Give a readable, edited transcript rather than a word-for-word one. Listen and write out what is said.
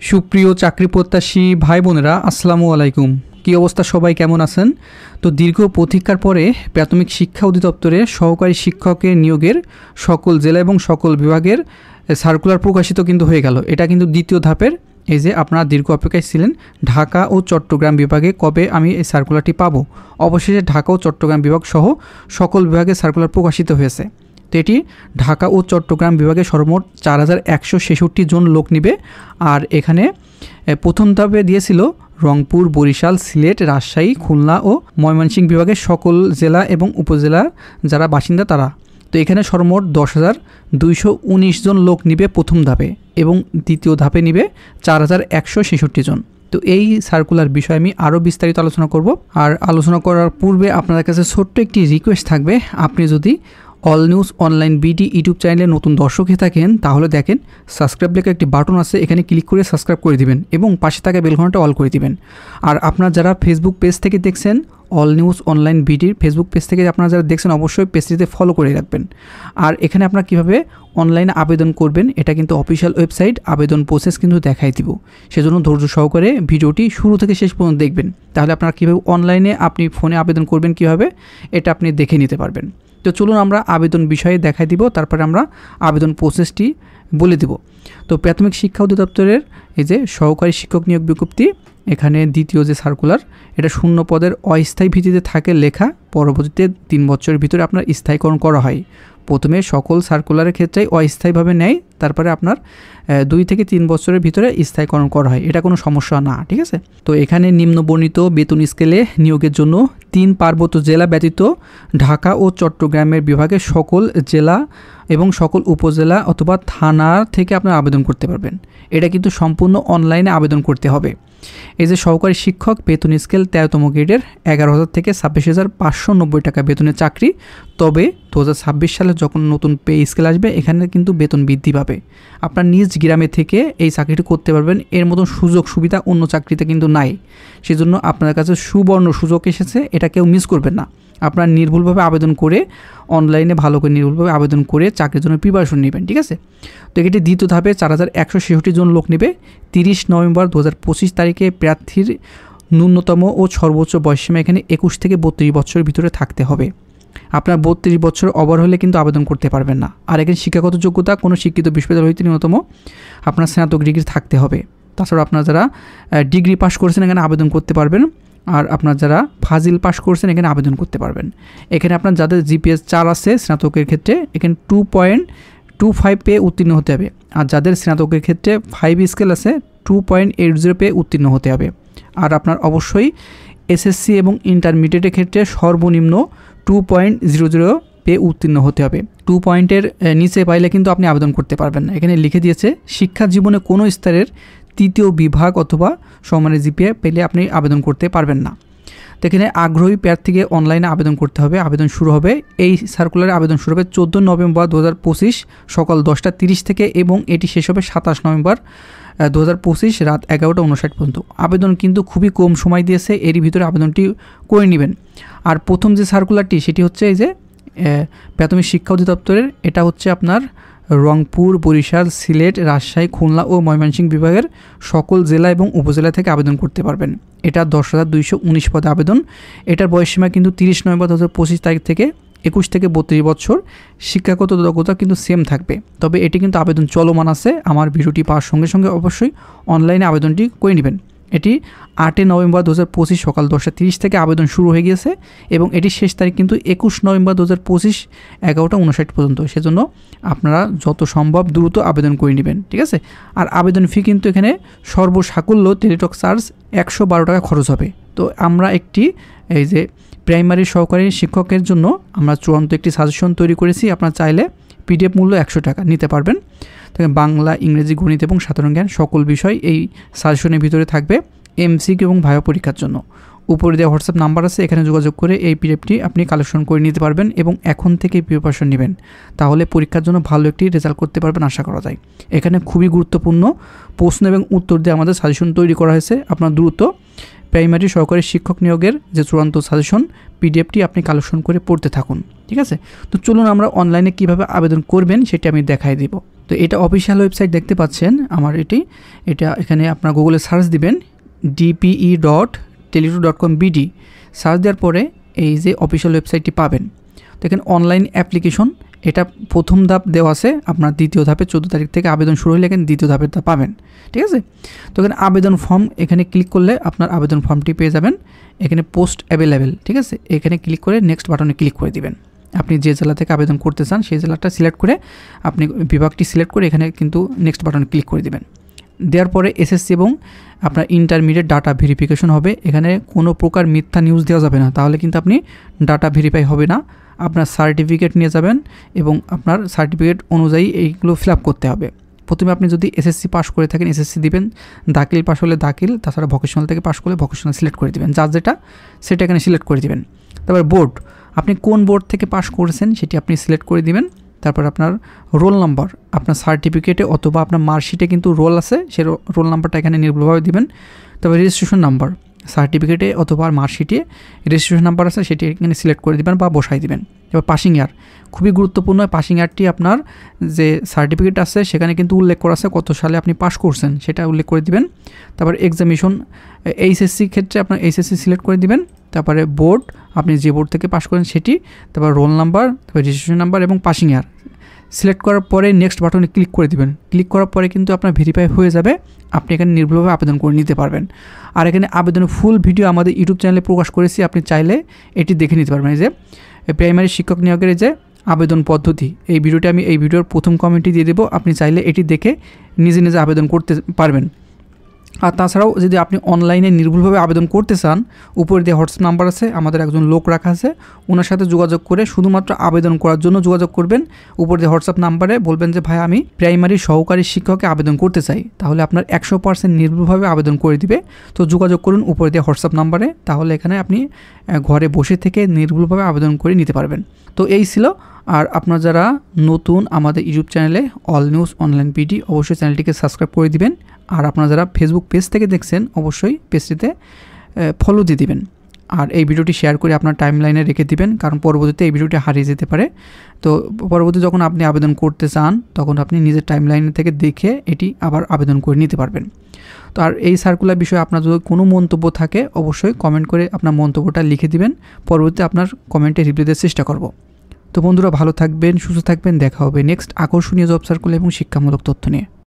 সুপ্রিয় চাকরি প্রত্যাশী ভাই বোনেরা আসসালামু আলাইকুম। কী অবস্থা, সবাই কেমন আছেন? তো দীর্ঘ প্রতীক্ষার পরে প্রাথমিক শিক্ষা অধিদপ্তরে সহকারী শিক্ষকের নিয়োগের সকল জেলা এবং সকল বিভাগের সার্কুলার প্রকাশিত কিন্তু হয়ে গেল। এটা কিন্তু দ্বিতীয় ধাপের। এই যে আপনারা দীর্ঘ অপেক্ষায় ছিলেন ঢাকা ও চট্টগ্রাম বিভাগে কবে আমি এই সার্কুলারটি পাবো। অবশেষে ঢাকা ও চট্টগ্রাম বিভাগ সহ সকল বিভাগে সার্কুলার প্রকাশিত হয়েছে। তো এটি ঢাকা ও চট্টগ্রাম বিভাগে সর্বমোট 4166 জন লোক নিবে। আর এখানে প্রথম ধাপে দিয়েছিল রংপুর, বরিশাল, সিলেট, রাজশাহী, খুলনা ও ময়মনসিংহ বিভাগের সকল জেলা এবং উপজেলার যারা বাসিন্দা তারা। তো এখানে সর্বমোট 10,219 জন লোক নিবে প্রথম ধাপে, এবং দ্বিতীয় ধাপে নিবে 4166 জন। তো এই সার্কুলার বিষয়ে আমি আরও বিস্তারিত আলোচনা করব। আর আলোচনা করার পূর্বে আপনাদের কাছে ছোট্ট একটি রিকোয়েস্ট থাকবে, আপনি যদি all news online BD YouTube চ্যানেলে নতুন দর্শক হয়ে থাকেন তাহলে দেখেন সাবস্ক্রাইব লেখা একটি বাটন আছে, এখানে ক্লিক করে সাবস্ক্রাইব করে দিবেন এবং পাশে থাকা বেল ঘন্টাটা অল করে দিবেন। আর আপনারা যারা ফেসবুক পেজ থেকে দেখছেন, অল নিউজ অনলাইন বিডির ফেসবুক পেজ থেকে আপনারা যারা দেখছেন অবশ্যই পেজটিতে ফলো করে রাখবেন। আর এখানে আপনারা কীভাবে অনলাইনে আবেদন করবেন এটা কিন্তু অফিসিয়াল ওয়েবসাইট আবেদন প্রসেস কিন্তু দেখাই দিব। সেজন্য ধৈর্য সহকারে ভিডিওটি শুরু থেকে শেষ পর্যন্ত দেখবেন, তাহলে আপনারা কীভাবে অনলাইনে আপনি ফোনে আবেদন করবেন কীভাবে এটা আপনি দেখে নিতে পারবেন। তো চলুন আমরা আবেদন বিষয়ে দেখাই দিব, তারপরে আমরা আবেদন প্রসেসটি বলে দিব। তো প্রাথমিক শিক্ষা অধিদপ্তরের এই যে সহকারী শিক্ষক নিয়োগ বিজ্ঞপ্তি, এখানে দ্বিতীয় যে সার্কুলার, এটা শূন্য পদের অস্থায়ী ভিত্তিতে থাকে লেখা, পরবর্তীতে 3 বছরের ভিতরে আপনার স্থায়ীকরণ করা হয়। প্রথমে সকল সার্কুলারের ক্ষেত্রেই অস্থায়ীভাবে নেয়, তারপরে আপনার 2 থেকে 3 বছরের ভিতরে স্থায়ীকরণ করা হয়, এটা কোনো সমস্যা না, ঠিক আছে। তো এখানে নিম্নবর্ণিত বেতন স্কেলে নিয়োগের জন্য 3 পার্বত্য জেলা ব্যতীত ঢাকা ও চট্টগ্রামের বিভাগের সকল জেলা এবং সকল উপজেলা অথবা থানা থেকে আপনারা আবেদন করতে পারবেন। এটা কিন্তু সম্পূর্ণ অনলাইনে আবেদন করতে হবে। এই যে সহকারী শিক্ষক বেতন স্কেল 13তম গ্রেডের 11,000 থেকে 26,590 টাকা বেতনের চাকরি। তবে 2026 সালে যখন নতুন পে স্কেল আসবে এখানে কিন্তু বেতন বৃদ্ধি পাবে। আপনার নিজ গ্রামে থেকে এই চাকরিটি করতে পারবেন, এর মতন সুযোগ সুবিধা অন্য চাকরিতে কিন্তু নাই। সেজন্য আপনার কাছে সুবর্ণ সুযোগ এসেছে, এটা কেউ মিস করবেন না। আপনার নির্ভুলভাবে আবেদন করে অনলাইনে ভালো করে নির্ভুলভাবে আবেদন করে চাকরির জন্য প্রিপারেশন নেবেন, ঠিক আছে। তো এটি দ্বিতীয় ধাপে 4166 জন লোক নেবে। 30 নভেম্বর 2025 তারিখে প্রার্থীর ন্যূনতম ও সর্বোচ্চ বয়সসীমা এখানে 21 থেকে 32 বছরের ভিতরে থাকতে হবে। আপনার 32 বছর ওভার হলে কিন্তু আবেদন করতে পারবেন না। আর এখানে শিক্ষাগত যোগ্যতা কোনো শিক্ষিত বিশ্ববিদ্যালয় হইতে ন্যূনতম আপনার স্নাতক ডিগ্রি থাকতে হবে। তাছাড়া আপনারা যারা ডিগ্রি পাস করেছেন এখানে আবেদন করতে পারবেন। আর আপনার যারা ফাজিল পাস করছেন এখানে আবেদন করতে পারবেন। এখানে আপনার যাদের জিপিএস 4 আছে স্নাতকের ক্ষেত্রে এখানে 2.25 পেয়ে উত্তীর্ণ হতে হবে। আর যাদের স্নাতকের ক্ষেত্রে 5 স্কেল আছে 2.80 পেয়ে উত্তীর্ণ হতে হবে। আর আপনার অবশ্যই এসএসসি এবং ইন্টারমিডিয়েটের ক্ষেত্রে সর্বনিম্ন 2.00 পেয়ে উত্তীর্ণ হতে হবে। 2 পয়েন্টের নিচে পাইলে কিন্তু আপনি আবেদন করতে পারবেন না। এখানে লিখে দিয়েছে শিক্ষা জীবনে কোনো স্তরের 3য় বিভাগ অথবা সমমানের জিপিএ পেলে আপনি আবেদন করতে পারবেন না। তো এখানে আগ্রহী প্রার্থীকে অনলাইনে আবেদন করতে হবে। আবেদন শুরু হবে, এই সার্কুলারে আবেদন শুরু হবে 14 নভেম্বর 2025 সকাল 10টা 30 থেকে এবং এটি শেষ হবে 27 নভেম্বর 2025 রাত 11টা 59 পর্যন্ত। আবেদন কিন্তু খুবই কম সময় দিয়েছে, এরই ভিতরে আবেদনটি করে নেবেন। আর প্রথম যে সার্কুলারটি সেটি হচ্ছে এই যে প্রাথমিক শিক্ষা অধিদপ্তরের, এটা হচ্ছে আপনার রংপুর, বরিশাল, সিলেট, রাজশাহী, খুলনা ও ময়মনসিংহ বিভাগের সকল জেলা এবং উপজেলা থেকে আবেদন করতে পারবেন। এটা 10,219 পদে আবেদন। এটার বয়সসীমা কিন্তু 30 নভেম্বর 2025 তারিখ থেকে 21 থেকে 32 বছর। শিক্ষাগত যোগ্যতা কিন্তু সেম থাকবে, তবে এটি কিন্তু আবেদন চলমান আছে। আমার ভিডিওটি পাওয়ার সঙ্গে সঙ্গে অবশ্যই অনলাইনে আবেদনটি করে নেবেন। এটি 8 নভেম্বর 2025 সকাল 10টা 30 থেকে আবেদন শুরু হয়ে গিয়েছে এবং এটির শেষ তারিখ কিন্তু 21 নভেম্বর 2025 11টা 59 পর্যন্ত। সেজন্য আপনারা যত সম্ভব দ্রুত আবেদন করে নেবেন, ঠিক আছে। আর আবেদন ফি কিন্তু এখানে সর্বসাকুল্য টেলিটক চার্জ 112 টাকা খরচ হবে। তো আমরা একটি এই যে প্রাইমারি সহকারী শিক্ষকের জন্য আমরা চূড়ান্ত একটি সাজেশন তৈরি করেছি। আপনারা চাইলে পিডিএফ মূল্য 100 টাকা নিতে পারবেন। বাংলা, ইংরেজি, গণিত এবং সাধারণ জ্ঞান সকল বিষয় এই সাজেশনের ভিতরে থাকবে এমসিকিউ এবং ভাইভা পরীক্ষার জন্য। উপরে দেওয়া হোয়াটসঅ্যাপ নাম্বার আছে, এখানে যোগাযোগ করে এই পিডিএফটি আপনি কালেকশন করে নিতে পারবেন এবং এখন থেকে প্রিপারেশন নেবেন, তাহলে পরীক্ষার জন্য ভালো একটি রেজাল্ট করতে পারবেন আশা করা যায়। এখানে খুবই গুরুত্বপূর্ণ প্রশ্ন এবং উত্তর দিয়ে আমাদের সাজেশন তৈরি করা হয়েছে। আপনার দ্রুত প্রাইমারি সহকারী শিক্ষক নিয়োগের যে চূড়ান্ত সাজেশন পিডিএফটি আপনি কালেকশন করে পড়তে থাকুন। ঠিক আছে, তো চলুন আমরা অনলাইনে কিভাবে আবেদন করবেন সেটা আমি দেখাই দিব। তো এটা অফিসিয়াল ওয়েবসাইট দেখতে পাচ্ছেন আমার এটা এখানে আপনার গুগলে সার্চ দিবেন dpe.tele2.com.bd সার্চ দেওয়ার পরে এই যে অফিসিয়াল ওয়েবসাইটটি পাবেন। তো এখানে অনলাইন অ্যাপ্লিকেশন এটা প্রথম ধাপ দেওয়া আছে, আপনার দ্বিতীয় ধাপে 14 তারিখ থেকে আবেদন শুরু হলে এখানে দ্বিতীয় ধাপের তা পাবেন। ঠিক আছে, তো এখানে আবেদন ফর্ম এখানে ক্লিক করলে আপনার আবেদন ফর্মটি পেয়ে যাবেন। এখানে পোস্ট অ্যাভেলেবেল, ঠিক আছে, এখানে ক্লিক করে নেক্সট বাটনে ক্লিক করে দিবেন। আপনি যে জেলা থেকে আবেদন করতে চান সেই জেলাটা সিলেক্ট করে আপনি বিভাগটি সিলেক্ট করে এখানে কিন্তু নেক্সট বাটনে ক্লিক করে দিবেন। দেওয়ার পরে এসএসসি এবং আপনার ইন্টারমিডিয়েট ডাটা ভেরিফিকেশন হবে। এখানে কোনো প্রকার মিথ্যা নিউজ দেওয়া যাবে না, তাহলে কিন্তু আপনি ডাটা ভেরিফাই হবে না। আপনার সার্টিফিকেট নিয়ে যাবেন এবং আপনার সার্টিফিকেট অনুযায়ী এইগুলো ফিল আপ করতে হবে। প্রথমে আপনি যদি এসএসসি পাস করে থাকেন এসএসসি দিবেন, দাখিল পাস হলে দাখিল, তাছাড়া ভোকেশনাল থেকে পাস করলে ভোকেশনাল সিলেক্ট করে দিবেন, যার যেটা সেটা এখানে সিলেক্ট করে দিবেন। তারপর বোর্ড, আপনি কোন বোর্ড থেকে পাস করেছেন সেটি আপনি সিলেক্ট করে দিবেন। তারপর আপনার রোল নাম্বার, আপনার সার্টিফিকেটে অথবা আপনার মার্কশিটে কিন্তু রোল আছে, সেই রোল নাম্বারটা এখানে নির্ভুলভাবে দিবেন। তারপর রেজিস্ট্রেশন নাম্বার, সার্টিফিকেটে অথবা মার্কশিটে রেজিস্ট্রেশন নাম্বার আছে সেটি এখানে সিলেক্ট করে দিবেন বা বসাই দিবেন। এবার পাসিং ইয়ার, খুবই গুরুত্বপূর্ণ। পাসিং ইয়ারটি আপনার যে সার্টিফিকেট আছে সেখানে কিন্তু উল্লেখ করা আছে কত সালে আপনি পাস করছেন সেটা উল্লেখ করে দিবেন। তারপর এক্সামিনেশন, এইচএসসি ক্ষেত্রে আপনার এইচএসসি সিলেক্ট করে দিবেন। তারপরে বোর্ড, আপনি যে বোর্ড থেকে পাস করেন সেটি, তারপর রোল নাম্বার, তারপর রেজিস্ট্রেশন নাম্বার এবং পাসিং ইয়ার সিলেক্ট করার পরে নেক্সট বাটনে ক্লিক করে দিবেন। ক্লিক করার পরে কিন্তু আপনার ভেরিফাই হয়ে যাবে, আপনি এখানে নির্ভুলভাবে আবেদন করে নিতে পারবেন। আর এখানে আবেদনের ফুল ভিডিও আমাদের ইউটিউব চ্যানেলে প্রকাশ করেছি, আপনি চাইলে এটি দেখে নিতে পারবেন। এই যে প্রাইমারি শিক্ষক নিয়োগের যে আবেদন পদ্ধতি, এই ভিডিওটি আমি এই ভিডিওর প্রথম কমেন্টে দিয়ে দেবো, আপনি চাইলে এটি দেখে নিজে নিজে আবেদন করতে পারবেন। আর তাছাড়াও যদি আপনি অনলাইনে নির্ভুলভাবে আবেদন করতে চান, উপরে দিয়ে হোয়াটসঅ্যাপ নাম্বার আছে, আমাদের একজন লোক রাখা আছে, ওনার সাথে যোগাযোগ করে শুধুমাত্র আবেদন করার জন্য যোগাযোগ করবেন। উপরে দিয়ে হোয়াটসঅ্যাপ নাম্বারে বলবেন যে ভাই আমি প্রাইমারি সহকারী শিক্ষকে আবেদন করতে চাই, তাহলে আপনার 100% নির্ভুলভাবে আবেদন করে দিবে। তো যোগাযোগ করুন উপরে দিয়ে হোয়াটসঅ্যাপ নাম্বারে, তাহলে এখানে আপনি ঘরে বসে থেকে নির্ভুলভাবে আবেদন করে নিতে পারবেন। তো এই ছিল। আর আপনারা যারা নতুন আমাদের ইউটিউব চ্যানেলে অল নিউজ অনলাইন পিডি, অবশ্যই চ্যানেলটিকে সাবস্ক্রাইব করে দিবেন। আর আপনারা যারা ফেসবুক পেজ থেকে দেখছেন অবশ্যই পেজটিতে ফলো দিয়ে দিবেন। আর এই ভিডিওটি শেয়ার করে আপনার টাইমলাইনে রেখে দিবেন, কারণ পরবর্তীতে এই ভিডিওটি হারিয়ে যেতে পারে। তো পরবর্তী যখন আপনি আবেদন করতে চান তখন আপনি নিজের টাইমলাইন থেকে দেখে এটি আবার আবেদন করে নিতে পারবেন। তো আর এই সার্কুলার বিষয়ে আপনার যদি কোনো মন্তব্য থাকে অবশ্যই কমেন্ট করে আপনার মন্তব্যটা লিখে দিবেন, পরবর্তীতে আপনার কমেন্টে রিপ্লাই দেওয়ার চেষ্টা করব। তো বন্ধুরা ভালো থাকবেন, সুস্থ থাকবেন, দেখা হবে নেক্সট আকর্ষণীয় জব সার্কুলার এবং শিক্ষামূলক তথ্য নিয়ে।